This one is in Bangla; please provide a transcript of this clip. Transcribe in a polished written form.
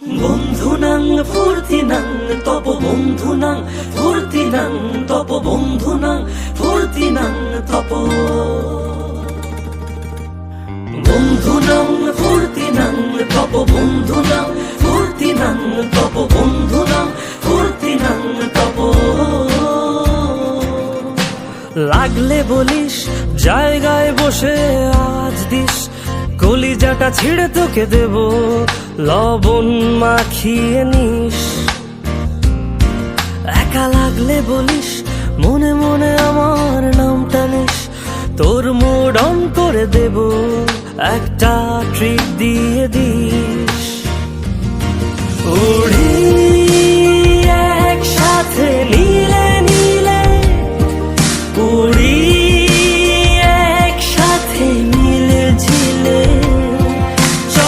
বন্ধুনাং ফুর্তিনাং তপ বন্ধুনাং ফুর্তিনাং তপ বন্ধুনাং ফুর্তিনাং তপ বন্ধুনাং ফুর্তিনাং তপ বন্ধুনাং ফুর্তিনাং তপ বন্ধুনাং ফুর্তিনাং তপ। লাগলে বলিস জায়গায় বসে আজ দিস, কলিজাটা ছিঁড়ে তোকে দেব লবণ মাখিয়ে নিস। একা লাগলে বলিস মনে মনে আমার নামটা নিস, তোর মুড অন করে দেব একটা ট্রিট দিয়ে দিস।